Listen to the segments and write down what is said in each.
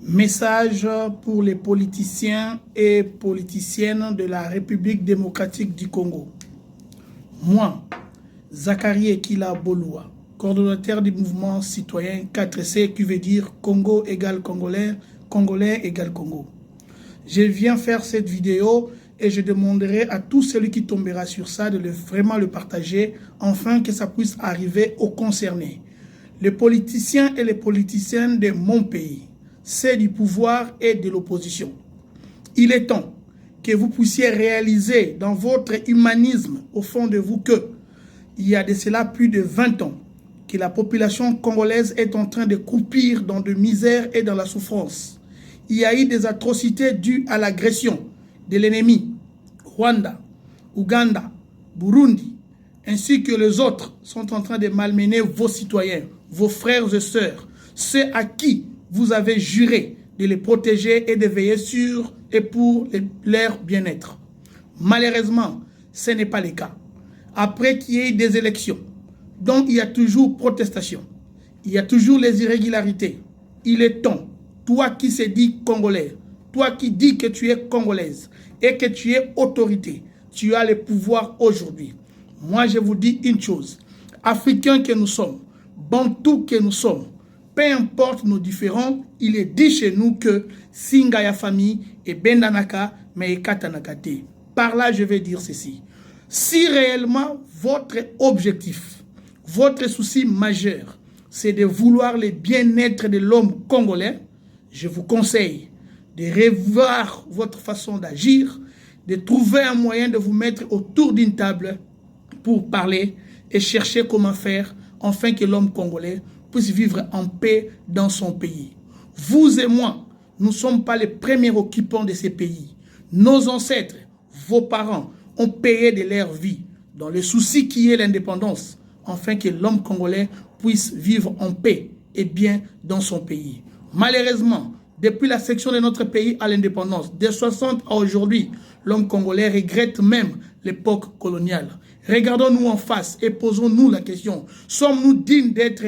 Message pour les politiciens et politiciennes de la République démocratique du Congo. Moi, Zachary Ekila Boloua, coordonnateur du mouvement citoyen 4C, qui veut dire Congo égale Congolais, Congolais égale Congo. Je viens faire cette vidéo et je demanderai à tout celui qui tombera sur ça de vraiment le partager, afin que ça puisse arriver aux concernés. Les politiciens et les politiciennes de mon pays, c'est du pouvoir et de l'opposition. Il est temps que vous puissiez réaliser dans votre humanisme au fond de vous que il y a de cela plus de 20 ans que la population congolaise est en train de croupir dans de misère et dans la souffrance. Il y a eu des atrocités dues à l'agression de l'ennemi, Rwanda, Ouganda, Burundi, ainsi que les autres sont en train de malmener vos citoyens, vos frères et sœurs, ceux à qui vous avez juré de les protéger et de veiller sur et pour leur bien-être. Malheureusement, ce n'est pas le cas. Après qu'il y ait des élections, donc il y a toujours protestation, il y a toujours les irrégularités. Il est temps, toi qui se dis congolais, toi qui dis que tu es congolaise et que tu es autorité, tu as le pouvoir aujourd'hui. Moi, je vous dis une chose, Africains que nous sommes, Bantous que nous sommes, peu importe nos différends, il est dit chez nous que Singa ya famille et Bendanaka mais Katanakate. Par là, je vais dire ceci. Si réellement votre objectif, votre souci majeur, c'est de vouloir le bien-être de l'homme congolais, je vous conseille de revoir votre façon d'agir, de trouver un moyen de vous mettre autour d'une table pour parler et chercher comment faire afin que l'homme congolais puisse vivre en paix dans son pays. Vous et moi, nous ne sommes pas les premiers occupants de ces pays. Nos ancêtres, vos parents, ont payé de leur vie dans le souci qui est l'indépendance, afin que l'homme congolais puisse vivre en paix et bien dans son pays. Malheureusement, depuis la section de notre pays à l'indépendance, de 60 à aujourd'hui, l'homme congolais regrette même l'époque coloniale. Regardons-nous en face et posons-nous la question. Sommes-nous dignes d'être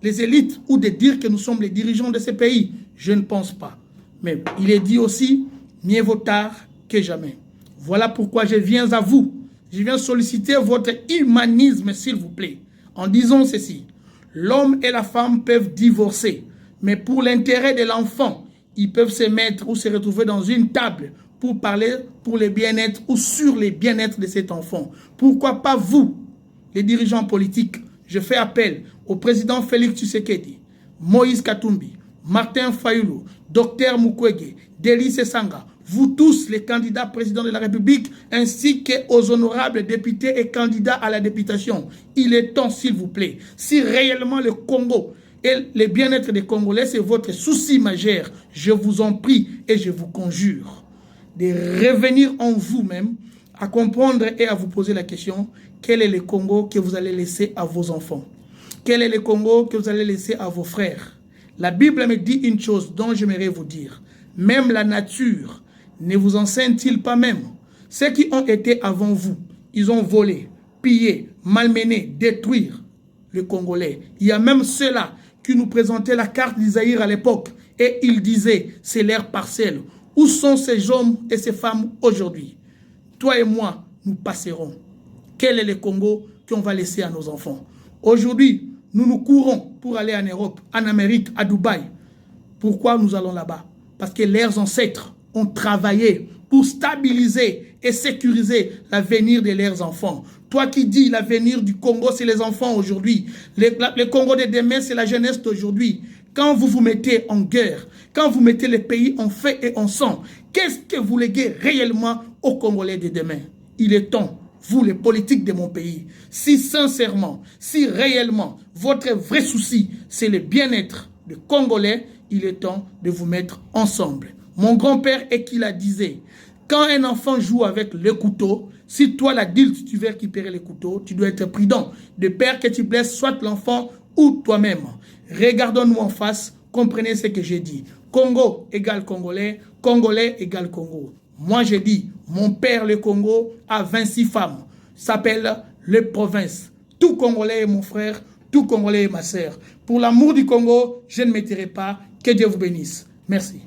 les élites ou de dire que nous sommes les dirigeants de ces pays? Je ne pense pas. Mais il est dit aussi, mieux vaut tard que jamais. Voilà pourquoi je viens à vous. Je viens solliciter votre humanisme, s'il vous plaît, en disant ceci. L'homme et la femme peuvent divorcer, mais pour l'intérêt de l'enfant, ils peuvent se mettre ou se retrouver dans une table pour parler pour le bien-être ou sur le bien-être de cet enfant. Pourquoi pas vous, les dirigeants politiques? Je fais appel au président Félix Tshisekedi, Moïse Katumbi, Martin Fayulu, Dr Mukwege, Délice Sanga, vous tous les candidats présidents de la République, ainsi qu'aux honorables députés et candidats à la députation. Il est temps, s'il vous plaît, si réellement le Congo et le bien-être des Congolais, c'est votre souci majeur, je vous en prie et je vous conjure de revenir en vous-même, à comprendre et à vous poser la question, quel est le Congo que vous allez laisser à vos enfants? Quel est le Congo que vous allez laisser à vos frères? La Bible me dit une chose dont j'aimerais vous dire. Même la nature ne vous enseigne-t-il pas même? Ceux qui ont été avant vous, ils ont volé, pillé, malmené, détruit le Congolais. Il y a même ceux-là qui nous présentaient la carte d'Isaïr à l'époque et ils disaient, c'est leur parcelle. Où sont ces hommes et ces femmes aujourd'hui? Toi et moi, nous passerons. Quel est le Congo qu'on va laisser à nos enfants? Aujourd'hui, nous courons pour aller en Europe, en Amérique, à Dubaï. Pourquoi nous allons là-bas? Parce que leurs ancêtres ont travaillé pour stabiliser et sécuriser l'avenir de leurs enfants. Toi qui dis l'avenir du Congo, c'est les enfants aujourd'hui. Le Congo de demain, c'est la jeunesse d'aujourd'hui. Quand vous vous mettez en guerre, quand vous mettez le pays en feu et en sang, qu'est-ce que vous léguez réellement aux Congolais de demain? Il est temps, vous les politiques de mon pays, si sincèrement, si réellement, votre vrai souci, c'est le bien-être des Congolais, il est temps de vous mettre ensemble. Mon grand-père Ekila disait, quand un enfant joue avec le couteau, si toi l'adulte tu veux récupérer le couteau, tu dois être prudent, de peur que tu blesses soit l'enfant ou toi-même. Regardons-nous en face, comprenez ce que j'ai dit. Congo égale Congolais, Congolais égale Congo. Moi j'ai dit, mon père le Congo a 26 femmes, s'appelle les provinces. Tout Congolais est mon frère, tout Congolais est ma sœur. Pour l'amour du Congo, je ne me tairai pas. Que Dieu vous bénisse. Merci.